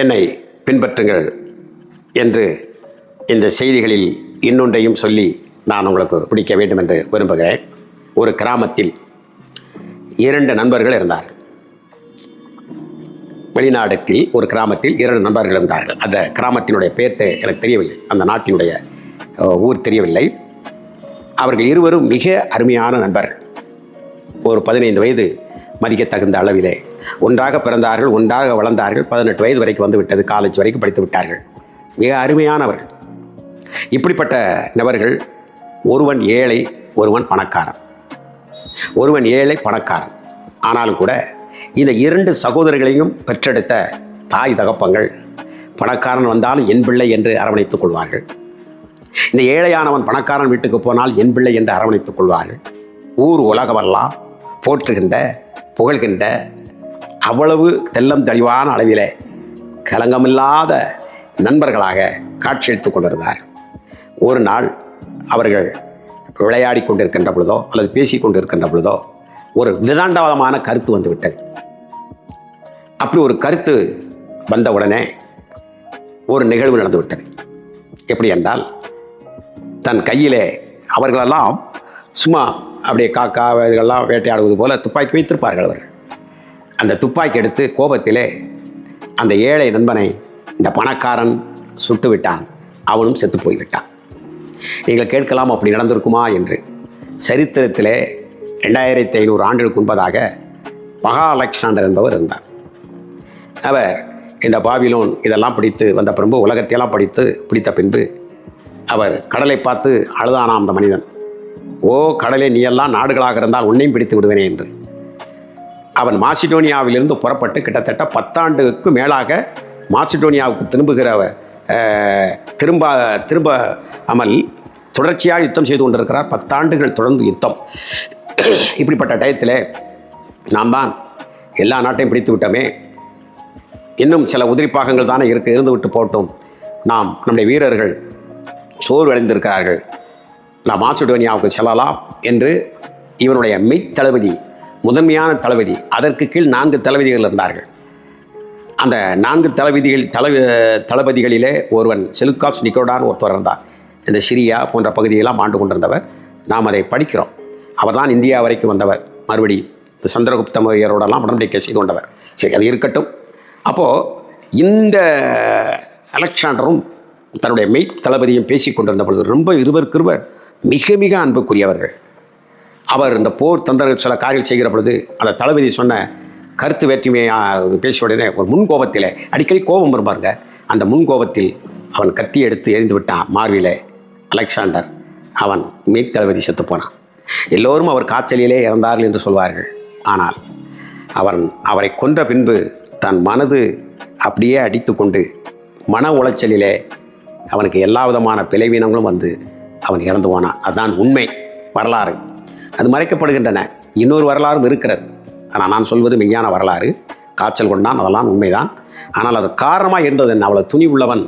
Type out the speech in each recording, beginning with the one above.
என்னை பின்பற்றுங்கள் என்று இந்த செய்திகளில் இன்னொன்றையும் சொல்லி நான் உங்களுக்கு பிடிக்க வேண்டும் என்று விரும்புகிறேன். ஒரு கிராமத்தில் 2 நண்பர்கள் இருந்தார்கள். வெளிநாடுகளில் ஒரு கிராமத்தில் 2 நண்பர்கள் இருந்தார்கள். அந்த கிராமத்தினுடைய பேர் எனக்கு தெரியவில்லை, அந்த நாட்டினுடைய ஊர் தெரியவில்லை. அவர்கள் இருவரும் மிக அருமையான நண்பர்கள். ஒரு 15 வயது மதிக்கத்தகுந்த அளவிலே ஒன்றாக பிறந்தார்கள், ஒன்றாக வளர்ந்தார்கள். 18 வயது வரைக்கும் வந்து விட்டது, காலேஜ் வரைக்கும் படித்து விட்டார்கள். மிக அருமையானவர்கள். இப்படிப்பட்ட நபர்கள், ஒருவன் ஏழை, ஒருவன் பணக்காரன். ஒருவன் ஏழை, பணக்காரன். ஆனாலும் கூட இந்த 2 சகோதரர்களையும் பெற்றெடுத்த தாய் தகப்பங்கள் பணக்காரன் வந்தாலும் என் பிள்ளை என்று அரவணைத்துக் கொள்வார்கள். இந்த ஏழையானவன் பணக்காரன் வீட்டுக்கு போனால் என் பிள்ளை என்று அரவணைத்துக் கொள்வார்கள். ஊர் உலகமெல்லாம் போற்றுகின்ற, புகழ்கின்ற, அவ்வளவு தெல்லம் தெளிவான அளவிலே கலங்கமில்லாத நண்பர்களாக காட்சியளித்துக் கொண்டிருந்தார்கள். ஒரு நாள் அவர்கள் விளையாடி கொண்டிருக்கின்ற பொழுதோ அல்லது பேசி கொண்டிருக்கின்ற பொழுதோ ஒரு விதாண்டவாதமான கருத்து வந்துவிட்டது. அப்படி ஒரு கருத்து வந்தவுடனே ஒரு நிகழ்வு நடந்துவிட்டது. எப்படி என்றால், தன் கையிலே அவர்களெல்லாம் சும்மா அப்படியே காக்கா இதெல்லாம் வேட்டையாடுவது போல துப்பாக்கி வைத்திருப்பார்கள். அவர்கள் அந்த துப்பாக்கி எடுத்து கோபத்திலே அந்த ஏழை நண்பனை இந்த பணக்காரன் சுட்டு விட்டான், அவனும் செத்து போய்விட்டான். நீங்கள் கேட்கலாம், அப்படி நடந்திருக்குமா என்று. சரித்திரத்திலே 2500 ஆண்டுகளுக்கு முன்பதாக மகா அலெக்சாண்டர் என்பவர் இருந்தார். அவர் இந்த பாபிலோன் இதெல்லாம் படித்து வந்த பின்பு, உலகத்தையெல்லாம் பிடித்த பின்பு அவர் கடலை பார்த்து அழுதானாம் அந்த மனிதன். ஓ கடலே, நீ எல்லாம் நாடுகளாக இருந்தால் உன்னையும் பிடித்து விடுவேனே என்று. அவன் மாசிடோனியாவிலிருந்து புறப்பட்டு கிட்டத்தட்ட 10 ஆண்டுக்கு மேலாக மாசிடோனியாவுக்கு திரும்ப அமல் தொடர்ச்சியாக யுத்தம் செய்து கொண்டிருக்கிறார். 10 ஆண்டுகள் தொடர்ந்து யுத்தம். இப்படிப்பட்ட டயத்தில் நாம் தான் எல்லா நாட்டையும் பிடித்து விட்டோமே, இன்னும் சில உதிரிப்பாகங்கள் தானே இருந்து விட்டு போட்டோம், நம்முடைய வீரர்கள் சோர்வு அடைந்திருக்கிறார்கள், நாம் மாசிடோனியாவுக்கு செல்லலாம் என்று இவனுடைய மெய்த்தளபதி, முதன்மையான தளபதி, அதற்கு கீழ் 4 தளபதிகள் இருந்தார்கள். அந்த 4 தளபதிகளிலே ஒருவன் செலுக்காஸ் நிக்கோடான் ஒருத்தர் இருந்தார். இந்த சிரியா போன்ற பகுதியெல்லாம் ஆண்டு கொண்டிருந்தவர். நாம் அதை படிக்கிறோம். அவர் தான் இந்தியா வரைக்கும் வந்தவர். மறுபடியும் இந்த சந்திரகுப்த மௌரியரோடெல்லாம் உடன்படிக்கை செய்து கொண்டவர். சரி, அது இருக்கட்டும். அப்போது இந்த அலெக்சாண்டரும் தன்னுடைய மெய் தளபதியும் பேசி கொண்டிருந்த பொழுது ரொம்ப இருவருக்கொருவர் மிக மிக அன்புக்குரியவர்கள். அவர் இந்த போர் தந்திர சில காரியங்கள் செய்கிற பொழுது அந்த தளபதி சொன்ன கருத்து வேற்றுமையாக பேசிய உடனே ஒரு முன்கோபத்தில், அடிக்கடி கோபம் வருவாருங்க, அந்த முன்கோபத்தில் அவன் கத்தி எடுத்து எரிந்து விட்டான் மார்பிலே அலெக்சாண்டர். அவன் மெய் தளபதி செத்து போனான். எல்லோரும் அவர் காய்ச்சலிலே இறந்தார்கள் என்று சொல்வார்கள். ஆனால் அவரை கொன்ற பின்பு தன் மனது அப்படியே அடித்து கொண்டு மன உளைச்சலிலே அவனுக்கு எல்லா விதமான பிழைவீனங்களும் வந்து அவன் இறந்து போனான். அதுதான் உண்மை வரலாறு. அது மறைக்கப்படுகின்றன. இன்னொரு வரலாறும் இருக்கிறது. ஆனால் நான் சொல்வது மெய்யான வரலாறு. காய்ச்சல் கொண்டான், அதெல்லாம் உண்மைதான். ஆனால் அது காரணமாக இருந்தது என்ன? அவ்வளோ துணி உள்ளவன்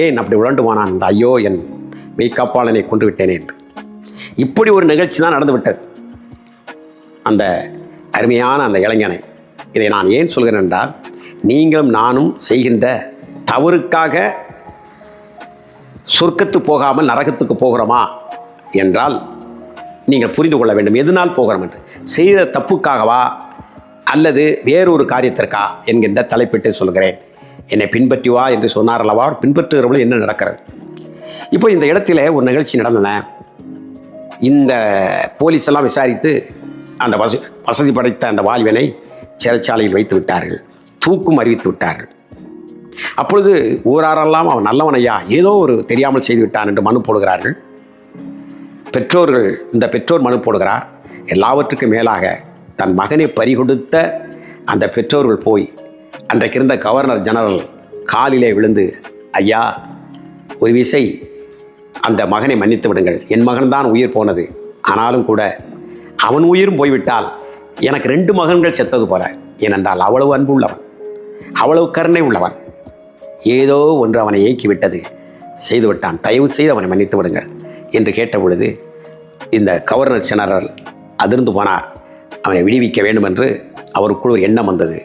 ஏன் அப்படி உழண்டு போனான் என்று, ஐயோ என் மெய்காப்பாளனை கொன்று விட்டேனே என்று. இப்படி ஒரு நிகழ்ச்சி தான் நடந்துவிட்டது அந்த அருமையான அந்த இளைஞனை. இதை நான் ஏன் சொல்கிறேன் என்றால், நீங்களும் நானும் செய்கின்ற தவறுக்காக சொர்க்கத்து போகாமல் நரகத்துக்கு போகிறோமா என்றால் நீங்கள் புரிந்து கொள்ள வேண்டும். எதனால் போகிறோம் என்று, செய்த தப்புக்காகவா அல்லது வேறொரு காரியத்திற்கா என்கின்ற தலைப்பிட்டு சொல்கிறேன். என்னை பின்பற்றி வா என்று சொன்னார் அல்லவா, பின்பற்றுகிறவர்கள் என்ன நடக்கிறது? இப்போ இந்த இடத்துல ஒரு நிகழ்ச்சி நடந்தன. இந்த போலீஸ் எல்லாம் விசாரித்து அந்த வசதி படைத்த அந்த வாலிபனை சிறைச்சாலையில் வைத்து விட்டார்கள், தூக்கும் அறிவித்து விட்டார்கள். அப்பொழுது ஊராரெல்லாம் அவன் நல்லவனையா, ஏதோ ஒரு தெரியாமல் செய்து விட்டான் என்று மனு போடுகிறார்கள். பெற்றோர் மனு போடுகிறார். எல்லாவற்றுக்கும் மேலாக தன் மகனை பறிகொடுத்த அந்த பெற்றோர்கள் போய் அன்றைக்கு இருந்த கவர்னர் ஜெனரல் காலிலே விழுந்து, ஐயா ஒரு விசை அந்த மகனை மன்னித்து விடுங்கள், என் மகன்தான் உயிர் போனது, ஆனாலும் கூட அவன் உயிரும் போய்விட்டால் எனக்கு 2 மகன்கள் செத்தது போல. ஏனென்றால் அவ்வளவு அன்பு உள்ளவன், அவ்வளவு கருணை உள்ளவன். ஏதோ ஒன்று அவனை ஏக்கிவிட்டது, செய்துவிட்டான், தயவு செய்து அவனை மன்னித்து விடுங்கள் என்று கேட்ட பொழுது இந்த கவர்னர் ஜெனரல் அதிர்ந்து போனார். அவனை விடுவிக்க வேண்டும் என்று அவருக்குள் ஒரு எண்ணம் வந்தது.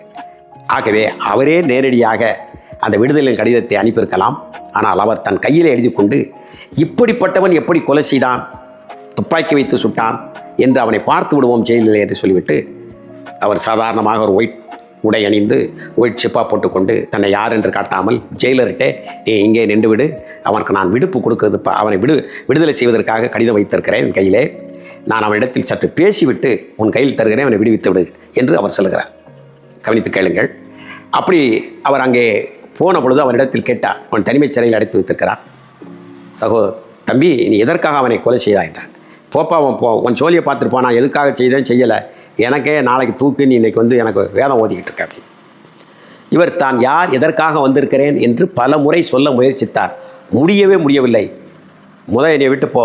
ஆகவே அவரே நேரடியாக அந்த விடுதலையின் கடிதத்தை அனுப்பியிருக்கலாம். ஆனால் அவர் தன் கையில் எழுதி கொண்டு, இப்படிப்பட்டவன் எப்படி கொலை செய்தான், துப்பாக்கி வைத்து சுட்டான் என்று அவனை பார்த்து விடுவோம் ஜெயிலில் என்று சொல்லிவிட்டு அவர் சாதாரணமாக ஒரு ஒயிட் உடை அணிந்து ஒயிட் சிப்பா போட்டுக்கொண்டு தன்னை யார் என்று காட்டாமல் ஜெயிலர்கிட்டே, நீ இங்கே நின்று விடு, அவனுக்கு நான் விடுப்பு கொடுக்கிறது, அவனை விடுதலை செய்வதற்காக கடிதம் வைத்திருக்கிறேன் என் கையிலே, நான் அவனிடத்தில் சற்று பேசிவிட்டு உன் கையில் தருகிறேன், அவனை விடுவித்து விடு என்று அவர் சொல்லுகிறார். கவனித்து கேளுங்கள். அப்படி அவர் அங்கே போன பொழுது அவனிடத்தில் கேட்டார். அவன் தனிமைச் சிறையில் அடைத்து வைத்திருக்கிறான். தம்பி, நீ எதற்காக அவனை கொலை செய்தா என்றார். போப்பா, உன் சோழியை பார்த்துட்டு போனா, எதுக்காக செய்தேன் செய்யலை, எனக்கே நாளைக்கு தூக்குன்னு இன்றைக்கி எனக்கு வேதம் ஓதிக்கிட்டு இருக்க அப்படி. இவர் தான் யார், எதற்காக வந்திருக்கிறேன் என்று பல முறை சொல்ல முயற்சித்தார். முடியவில்லை. என்னை விட்டு போ,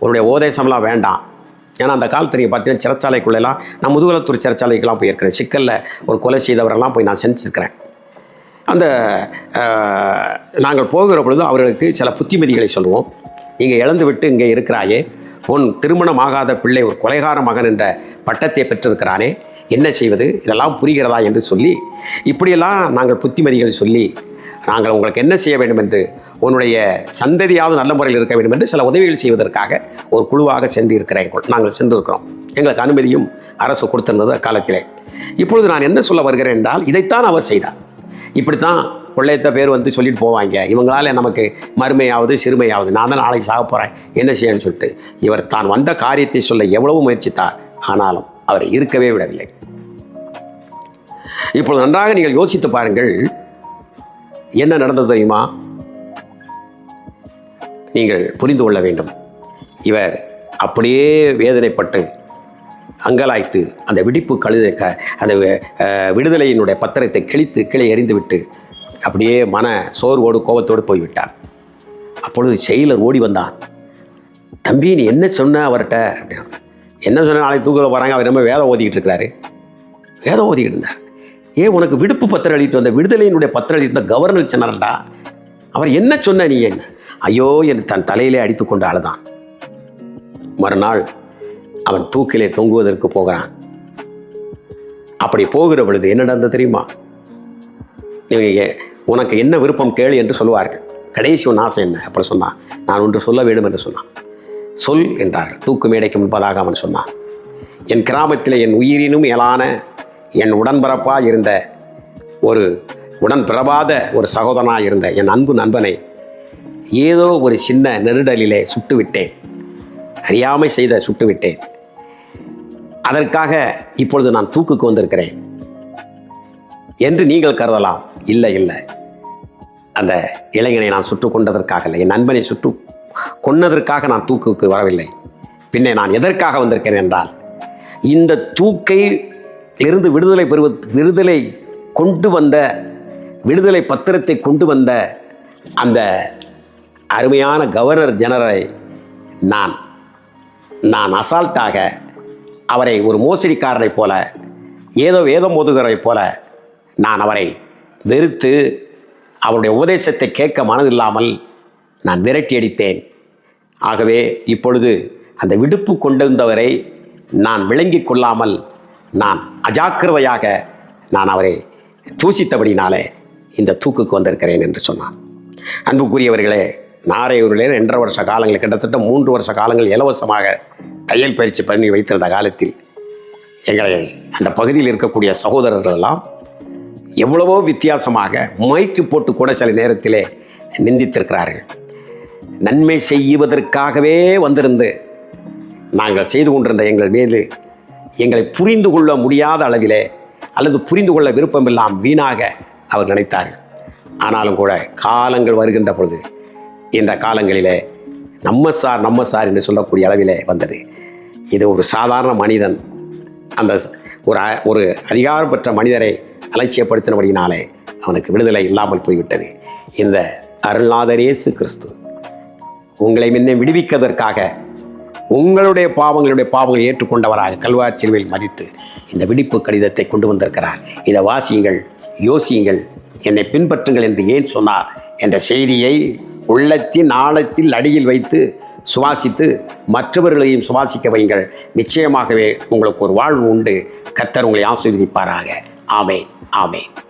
உன்னுடைய உபதேசம்லாம் வேண்டாம். ஏன்னா அந்த காலத்தில் நீங்கள் பார்த்தீங்கன்னா சிறைச்சாலைக்குள்ளெல்லாம் நான் முதுகுலத்தூர் சிறைச்சாலைக்கெல்லாம் போயிருக்கிறேன். சிக்கலில் ஒரு கொலை செய்தவரெல்லாம் போய் நான் செஞ்சுருக்கிறேன். அந்த நாங்கள் போகிற பொழுது அவர்களுக்கு சில புத்திமதிகளை சொல்லுவோம். நீங்கள் இழந்து விட்டு இங்கே இருக்கிறாயே, உன் திருமணமாகாத பிள்ளை ஒரு கொலைகார மகன் என்ற பட்டத்தை பெற்றிருக்கிறானே, என்ன செய்வது, இதெல்லாம் புரிகிறதா என்று சொல்லி இப்படியெல்லாம் நாங்கள் புத்திமதிகள் சொல்லி நாங்கள் உங்களுக்கு என்ன செய்ய வேண்டும் என்று, உன்னுடைய சந்ததியாவது நல்ல முறையில் இருக்க வேண்டும் என்று சில உதவிகள் செய்வதற்காக ஒரு குழுவாக சென்றிருக்கிறேன். நாங்கள் சென்றிருக்கிறோம். எங்களுக்கு அனுமதியும் அரசு கொடுத்திருந்தது அக்காலத்திலே. இப்பொழுது நான் என்ன சொல்ல வருகிறேன் என்றால், இதைத்தான் அவர் செய்தார். இப்படித்தான் கொள்ளையத்த பேர் சொல்லிட்டு போவாங்க, இவங்களால் நமக்கு மறுமையாவது சிறுமையாவது, நான் தான் நாளைக்கு சாக போகிறேன், என்ன செய்யணும்னு சொல்லிட்டு இவர் தான் வந்த காரியத்தை சொல்ல எவ்வளவு முயற்சித்தார். ஆனாலும் அவரை இருக்கவே விடவில்லை. இப்பொழுது நன்றாக நீங்கள் யோசித்து பாருங்கள், என்ன நடந்தது தெரியுமா? நீங்கள் புரிந்து கொள்ள வேண்டும். இவர் அப்படியே வேதனைப்பட்டு அங்கலாய்த்து அந்த அந்த விடுதலையினுடைய பத்திரத்தை கிழித்து கீழே எறிந்துவிட்டு அப்படியே மன சோர்வோடு கோபத்தோடு போய்விட்டார். அப்பொழுது செயலர் ஓடி வந்தான். தம்பி, நீ என்ன சொன்ன அவர்கிட்ட அப்படின்னா, என்ன சொன்ன, நாளைக்கு தூக்கில் போகிறாங்க, அவர் ரொம்ப வேதம் ஓதிக்கிட்டு இருக்கிறாரு. வேதம் ஓதிக்கிட்டு இருந்தார். உனக்கு விடுப்பு பத்திரம் எழுதிட்டு வந்த, விடுதலையினுடைய பத்திரம் எழுதிட்டு வந்த கவர்னர் சொன்னார்டா, அவர் என்ன சொன்ன, நீ என்ன? ஐயோ என்று தன் தலையிலே அடித்து கொண்டு அழுதான். மறுநாள் அவன் தூக்கிலே தொங்குவதற்கு போகிறான். அப்படி போகிற பொழுது என்ன நடந்தது தெரியுமா? உனக்கு என்ன விருப்பம் கேளு என்று சொல்லுவார்கள். கடைசி உன் ஆசை என்ன? அப்புறம் சொன்னான், நான் ஒன்று சொல்ல வேண்டும் என்று சொன்னான். சொல் என்றார்கள். தூக்கு மேடைக்கு முன்பதாக அவன் சொன்னான், என் கிராமத்தில் என் உயிரினும் மேலான என் உடன்பிறப்பாக இருந்த ஒரு உடன்பிறவாத ஒரு சகோதரனாக இருந்த என் அன்பு நண்பனை ஏதோ ஒரு சின்ன நெருடலிலே சுட்டுவிட்டேன், அறியாமை செய்த சுட்டுவிட்டேன். அதற்காக இப்பொழுது நான் தூக்குக்கு வந்திருக்கிறேன் என்று நீங்கள் கருதலாம். இல்லை, அந்த இளைஞனை நான் சுட்டு கொண்டதற்காக இல்லை, என் நண்பனை சுட்டு கொன்னதற்காக நான் தூக்குக்கு வரவில்லை. பின்னே நான் எதற்காக வந்திருக்கிறேன் என்றால், இந்த தூக்கை இருந்து விடுதலை கொண்டு வந்த, விடுதலை பத்திரத்தை கொண்டு வந்த அந்த அருமையான கவர்னர் ஜெனரலை நான் அசால்ட்டாக அவரை ஒரு மோசடிக்காரனைப் போல, ஏதோ வேதம் ஓதுகிறதைப் போல நான் அவரை வெறுத்து அவருடைய உபதேசத்தை கேட்க மனதில்லாமல் நான் விரட்டி அடித்தேன். ஆகவே இப்பொழுது அந்த விடுப்பு கொண்டிருந்தவரை நான் விளங்கி கொள்ளாமல் நான் அஜாக்கிரதையாக நான் அவரை தூசித்தபடினாலே இந்த தூக்குக்கு வந்திருக்கிறேன் என்று சொன்னான். அன்புக்குரியவர்களே, நாரையூரிலே 2.5 வருஷ காலங்கள், கிட்டத்தட்ட 3 வருஷ காலங்கள் இலவசமாக தையல் பயிற்சி பண்ணி வைத்திருந்த காலத்தில் எங்களை அந்த பகுதியில் இருக்கக்கூடிய சகோதரர்கள் எல்லாம் எவ்வளவோ வித்தியாசமாக மைக்கு போட்டு கூட சில நேரத்திலே நிந்தித்திருக்கிறார்கள். நன்மை செய்வதற்காகவே வந்திருந்து நாங்கள் செய்து கொண்டிருந்த எங்கள் மீது எங்களை புரிந்து கொள்ள முடியாத அளவிலே அல்லது புரிந்து கொள்ள விருப்பமில்லாம் வீணாக அவர் நினைத்தார்கள். ஆனாலும் கூட காலங்கள் வருகின்ற பொழுது இந்த காலங்களிலே நம்ம சார் என்று சொல்லக்கூடிய அளவிலே வந்தது. இது ஒரு சாதாரண மனிதன் அந்த ஒரு அதிகாரம் பெற்ற மனிதரை அலட்சியப்படுத்தினபடினாலே அவனுக்கு விடுதலை இல்லாமல் போய்விட்டது. இந்த அருள்நாதர் இயேசு கிறிஸ்து உங்களை முன்னே விடுவிப்பதற்காக உங்களுடைய பாவங்களை ஏற்றுக்கொண்டவராக கல்வாரி சிலுவையில் மதித்து இந்த விடுப்பு கடிதத்தை கொண்டு வந்திருக்கிறார். இதை வாசியுங்கள், யோசியுங்கள், என்னை பின்பற்றுங்கள் என்று ஏன் சொன்னார் என்ற செய்தியை உள்ளத்தின் ஆழத்தில் அடியில் வைத்து சுவாசித்து மற்றவர்களையும் சுவாசிக்க வையுங்கள். நிச்சயமாகவே உங்களுக்கு ஒரு வாழ்வு உண்டு. கர்த்தர் உங்களை ஆசீர்வதிப்பாராக. ஆமென், ஆமென்.